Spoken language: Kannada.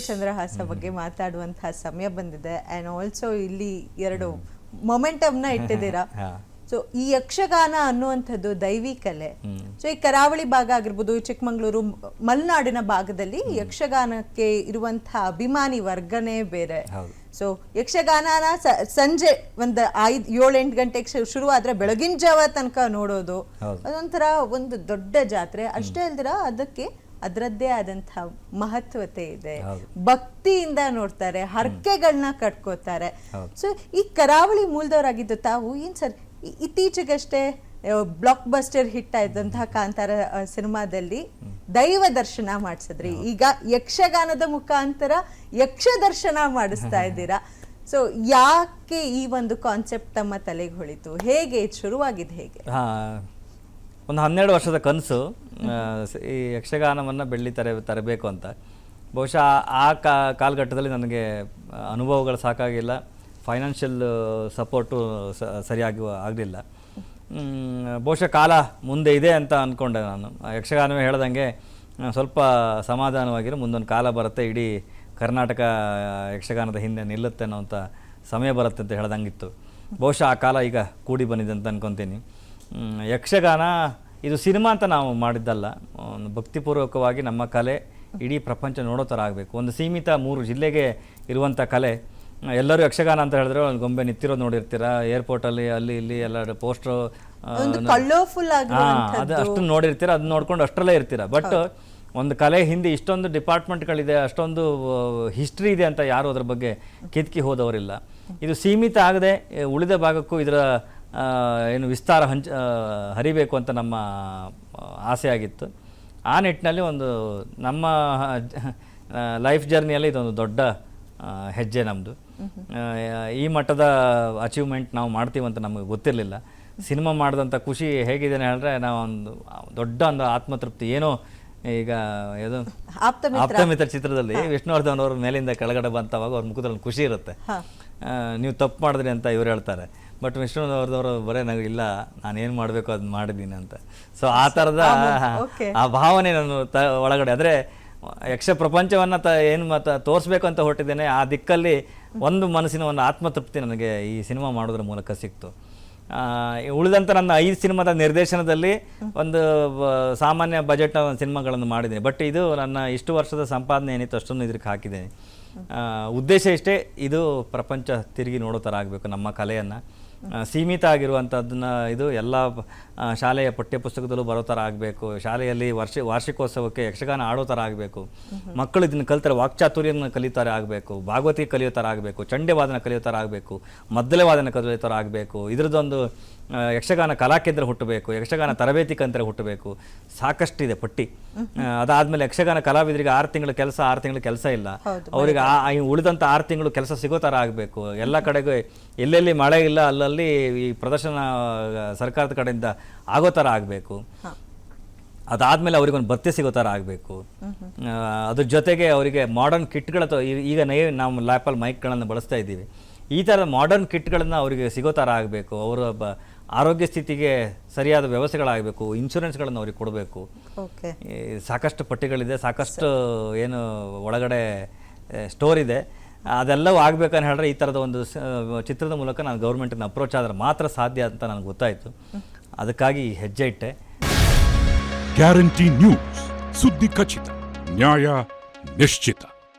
ಚಂದ್ರಹಾಸ ಬಗ್ಗೆ ಮಾತಾಡುವಂತಹ ಸಮಯ ಬಂದಿದೆ ಆ್ಯಂಡ್ ಆಲ್ಸೋ ಇಲ್ಲಿ ಎರಡು ಮೊಮೆಂಟಮ್ನ ಇಟ್ಟಿದ್ದೀರಾ. ಸೊ ಈ ಯಕ್ಷಗಾನ ಅನ್ನುವಂಥದ್ದು ದೈವಿ ಕಲೆ. ಸೊ ಈ ಕರಾವಳಿ ಭಾಗ ಆಗಿರ್ಬೋದು, ಚಿಕ್ಕಮಗಳೂರು, ಮಲೆನಾಡಿನ ಭಾಗದಲ್ಲಿ ಯಕ್ಷಗಾನಕ್ಕೆ ಇರುವಂತಹ ಅಭಿಮಾನಿ ವರ್ಗನೇ ಬೇರೆ. ಸೊ ಯಕ್ಷಗಾನನ ಸಂಜೆ ಒಂದು 5-7-8 ಗಂಟೆಗೆ ಶುರು ಆದ್ರೆ ಬೆಳಗಿನ ಜಾವ ತನಕ ನೋಡೋದು ಅದೊಂಥರ ಒಂದು ದೊಡ್ಡ ಜಾತ್ರೆ. ಅಷ್ಟೇ ಅಲ್ದಿರ ಅದಕ್ಕೆ ಅದರದ್ದೇ ಆದಂತಹ ಮಹತ್ವತೆ ಇದೆ. ಭಕ್ತಿಯಿಂದ ನೋಡ್ತಾರೆ, ಹರಕೆಗಳನ್ನ ಕಟ್ಕೋತಾರೆ. ಸೊ ಈ ಕರಾವಳಿ ಮೂಲದವರಾಗಿದ್ದು ತಾವು ಏನ್ ಸರ್ ಇತ್ತೀಚೆಗಷ್ಟೇ ಬ್ಲಾಕ್ ಬಸ್ಟರ್ ಹಿಟ್ ಆಯ್ದಂತಹ ಕಾಂತಾರ ಸಿನಿಮಾದಲ್ಲಿ ದೈವ ದರ್ಶನ ಮಾಡಿಸಿದ್ರಿ. ಈಗ ಯಕ್ಷಗಾನದ ಮುಖಾಂತರ ಯಕ್ಷ ದರ್ಶನ ಮಾಡಿಸ್ತಾ ಇದ್ದೀರಾ. ಸೊ ಯಾಕೆ ಈ ಒಂದು ಕಾನ್ಸೆಪ್ಟ್ ತಮ್ಮ ತಲೆಗೆ ಹೊಳಿತು? ಹೇಗೆ ಶುರುವಾಗಿದ್ದು? ಹೇಗೆ? ಒಂದು 12 ವರ್ಷದ ಕನಸು ಈ ಯಕ್ಷಗಾನವನ್ನು ಬೆಳ್ಳಿ ತರಬೇಕು ಅಂತ. ಬಹುಶಃ ಆ ಕಾಲಘಟ್ಟದಲ್ಲಿ ನನಗೆ ಅನುಭವಗಳು ಸಾಕಾಗಿಲ್ಲ, ಫೈನಾನ್ಷಿಯಲ್ ಸಪೋರ್ಟು ಸರಿಯಾಗಿ ಆಗಲಿಲ್ಲ. ಬಹುಶಃ ಕಾಲ ಮುಂದೆ ಇದೆ ಅಂತ ಅಂದ್ಕೊಂಡೆ ನಾನು. ಯಕ್ಷಗಾನವೇ ಹೇಳ್ದಂಗೆ ಸ್ವಲ್ಪ ಸಮಾಧಾನವಾಗಿರೋ, ಮುಂದೊಂದು ಕಾಲ ಬರುತ್ತೆ, ಇಡೀ ಕರ್ನಾಟಕ ಯಕ್ಷಗಾನದ ಹಿಂದೆ ನಿಲ್ಲುತ್ತೆ ಅನ್ನೋಂಥ ಸಮಯ ಬರುತ್ತೆ ಅಂತ ಹೇಳ್ದಂಗಿತ್ತು. ಬಹುಶಃ ಆ ಕಾಲ ಈಗ ಕೂಡಿ ಬಂದಿದೆ ಅಂತ ಅನ್ಕೊತೀನಿ. ಯಕ್ಷಗಾನ ಇದು ಸಿನಿಮಾ ಅಂತ ನಾವು ಮಾಡಿದ್ದಲ್ಲ, ಒಂದು ಭಕ್ತಿಪೂರ್ವಕವಾಗಿ ನಮ್ಮ ಕಲೆ ಇಡೀ ಪ್ರಪಂಚ ನೋಡೋ ಥರ ಆಗಬೇಕು. ಒಂದು ಸೀಮಿತ 3 ಜಿಲ್ಲೆಗೆ ಇರುವಂಥ ಕಲೆ. ಎಲ್ಲರೂ ಯಕ್ಷಗಾನ ಅಂತ ಹೇಳಿದ್ರೆ ಒಂದು ಗೊಂಬೆ ನಿಂತಿರೋದು ನೋಡಿರ್ತೀರ, ಏರ್ಪೋರ್ಟಲ್ಲಿ ಅಲ್ಲಿ ಇಲ್ಲಿ ಎಲ್ಲ ಪೋಸ್ಟ್ರು ಅದು ಅಷ್ಟು ನೋಡಿರ್ತೀರ, ಅದು ನೋಡ್ಕೊಂಡು ಅಷ್ಟರಲ್ಲೇ ಇರ್ತೀರ. ಬಟ್ ಒಂದು ಕಲೆ ಹಿಂದೆ ಇಷ್ಟೊಂದು ಡಿಪಾರ್ಟ್ಮೆಂಟ್ಗಳಿದೆ, ಅಷ್ಟೊಂದು ಹಿಸ್ಟ್ರಿ ಇದೆ ಅಂತ ಯಾರು ಅದ್ರ ಬಗ್ಗೆ ಕಿತ್ಕಿ ಹೋದವರಿಲ್ಲ. ಇದು ಸೀಮಿತ ಆಗದೆ ಉಳಿದ ಭಾಗಕ್ಕೂ ಇದರ ಏನು ವಿಸ್ತಾರ ಹರಿಬೇಕು ಅಂತ ನಮ್ಮ ಆಸೆ ಆಗಿತ್ತು. ಆ ನಿಟ್ಟಿನಲ್ಲಿ ಒಂದು ನಮ್ಮ ಲೈಫ್ ಜರ್ನಿಯಲ್ಲಿ ಇದೊಂದು ದೊಡ್ಡ ಹೆಜ್ಜೆ ನಮ್ಮದು. ಈ ಮಟ್ಟದ ಅಚೀವ್ಮೆಂಟ್ ನಾವು ಮಾಡ್ತೀವಂತ ನಮಗೆ ಗೊತ್ತಿರಲಿಲ್ಲ. ಸಿನಿಮಾ ಮಾಡಿದಂಥ ಖುಷಿ ಹೇಗಿದೆ ಹೇಳಿದ್ರೆ, ನಾವು ಒಂದು ದೊಡ್ಡ ಒಂದು ಆತ್ಮತೃಪ್ತಿ. ಏನೋ ಈಗ ಇದು ಆಪ್ತಮಿತ್ರ ಚಿತ್ರದಲ್ಲಿ ವಿಷ್ಣುವರ್ಧನ್ ಅವ್ರ ಮೇಲಿಂದ ಕೆಳಗಡೆ ಬಂತವಾಗ ಅವ್ರ ಮುಖದಲ್ಲಿ ಖುಷಿ ಇರುತ್ತೆ, ನೀವು ತಪ್ಪು ಮಾಡಿದ್ರಿ ಅಂತ ಇವ್ರು ಹೇಳ್ತಾರೆ. ಬಟ್ ವಿಷ್ಣುವರ್ಧನವರು ಬರೇ ನನಗೆ ಇಲ್ಲ, ನಾನೇನು ಮಾಡಬೇಕು ಅದು ಮಾಡಿದ್ದೀನಿ ಅಂತ. ಸೊ ಆ ಥರದ ಆ ಭಾವನೆ ನಾನು ಒಳಗಡೆ, ಅಂದರೆ ಯಕ್ಷ ಪ್ರಪಂಚವನ್ನು ಏನು ತೋರಿಸ್ಬೇಕು ಅಂತ ಹೊರಟಿದ್ದೇನೆ, ಆ ದಿಕ್ಕಲ್ಲಿ ಒಂದು ಮನಸ್ಸಿನ ಒಂದು ಆತ್ಮತೃಪ್ತಿ ನನಗೆ ಈ ಸಿನಿಮಾ ಮಾಡೋದ್ರ ಮೂಲಕ ಸಿಕ್ತು. ಉಳಿದಂಥ ನನ್ನ 5 ಸಿನಿಮಾದ ನಿರ್ದೇಶನದಲ್ಲಿ ಒಂದು ಸಾಮಾನ್ಯ ಬಜೆಟ್ನ ಒಂದು ಸಿನಿಮಾಗಳನ್ನು ಮಾಡಿದ್ದೀನಿ. ಬಟ್ ಇದು ನನ್ನ ಇಷ್ಟು ವರ್ಷದ ಸಂಪಾದನೆ ಏನಿತ್ತು ಅಷ್ಟೊಂದು ಇದಕ್ಕೆ ಹಾಕಿದ್ದೀನಿ. ಉದ್ದೇಶ ಇಷ್ಟೇ, ಇದು ಪ್ರಪಂಚ ತಿರುಗಿ ನೋಡೋ ಥರ ಆಗಬೇಕು. ನಮ್ಮ ಕಲೆಯನ್ನು ಸೀಮಿತ ಆಗಿರುವಂಥದ್ದನ್ನ ಇದು ಎಲ್ಲ ಶಾಲೆಯ ಪಠ್ಯಪುಸ್ತಕದಲ್ಲೂ ಬರೋ ಥರ ಆಗಬೇಕು. ಶಾಲೆಯಲ್ಲಿ ವಾರ್ಷಿಕೋತ್ಸವಕ್ಕೆ ಯಕ್ಷಗಾನ ಆಡೋ ಥರ ಆಗಬೇಕು. ಮಕ್ಕಳು ಇದನ್ನು ಕಲಿತಾರೆ, ವಾಕ್ಚಾತುರ್ಯನ ಕಲಿತಾರೆ ಆಗಬೇಕು, ಭಾಗವತಿ ಕಲಿಯೋ ಥರ ಆಗಬೇಕು, ಚಂಡ್ಯವಾದನ ಕಲಿಯೋ ಥರ ಆಗಬೇಕು, ಮದ್ದಲೆ ವಾದನ ಕಲಿಯೋ ಥರ ಆಗಬೇಕು. ಇದರದ್ದೊಂದು ಯಕ್ಷಗಾನ ಕಲಾಕೇಂದ್ರ ಹುಟ್ಟಬೇಕು, ಯಕ್ಷಗಾನ ತರಬೇತಿ ಕೇಂದ್ರ ಹುಟ್ಟಬೇಕು. ಸಾಕಷ್ಟಿದೆ ಪಟ್ಟಿ. ಅದಾದಮೇಲೆ ಯಕ್ಷಗಾನ ಕಲಾವಿದರಿಗೆ 6 ತಿಂಗಳ ಕೆಲಸ, 6 ತಿಂಗಳ ಕೆಲಸ ಇಲ್ಲ, ಅವರಿಗೆ ಉಳಿದಂಥ 6 ತಿಂಗಳು ಕೆಲಸ ಸಿಗೋ ಥರ ಆಗಬೇಕು. ಎಲ್ಲ ಕಡೆಗೂ ಎಲ್ಲೆಲ್ಲಿ ಮಳೆ ಇಲ್ಲ ಅಲ್ಲಲ್ಲಿ ಈ ಪ್ರದರ್ಶನ ಸರ್ಕಾರದ ಕಡೆಯಿಂದ ಆಗೋ ಥರ ಆಗಬೇಕು. ಅದಾದಮೇಲೆ ಅವ್ರಿಗೊಂದು ಭತ್ಯೆ ಸಿಗೋ ಥರ ಆಗಬೇಕು. ಅದ್ರ ಜೊತೆಗೆ ಅವರಿಗೆ ಮಾಡರ್ನ್ ಕಿಟ್ಗಳ ಈಗ ನಾವು ಲ್ಯಾಪಲ್ಲಿ ಮೈಕ್ಗಳನ್ನು ಬಳಸ್ತಾ ಇದ್ದೀವಿ, ಈ ಥರದ ಮಾಡರ್ನ್ ಕಿಟ್ಗಳನ್ನು ಅವರಿಗೆ ಸಿಗೋ ಥರ ಆಗಬೇಕು. ಅವರ ಆರೋಗ್ಯ ಸ್ಥಿತಿಗೆ ಸರಿಯಾದ ವ್ಯವಸ್ಥೆಗಳಾಗಬೇಕು, ಇನ್ಶೂರೆನ್ಸ್ಗಳನ್ನು ಅವ್ರಿಗೆ ಕೊಡಬೇಕು. ಸಾಕಷ್ಟು ಪಟ್ಟಿಗಳಿದೆ, ಸಾಕಷ್ಟು ಏನು ಒಳಗಡೆ ಸ್ಟೋರ್ ಇದೆ. ಅದೆಲ್ಲವೂ ಆಗಬೇಕಂತ ಹೇಳಿದ್ರೆ ಈ ಥರದ ಒಂದು ಚಿತ್ರದ ಮೂಲಕ ನಾನು ಗೌರ್ಮೆಂಟನ್ನು ಅಪ್ರೋಚ್ ಆದರೆ ಮಾತ್ರ ಸಾಧ್ಯ ಅಂತ ನನಗೆ ಗೊತ್ತಾಯಿತು. ಅದಕ್ಕಾಗಿ ಹೆಜ್ಜೆ ಇಟ್ಟೆ. ಗ್ಯಾರಂಟಿ ನ್ಯೂಸ್, ಸುದ್ದಿ ಖಚಿತ, ನ್ಯಾಯ ನಿಶ್ಚಿತ.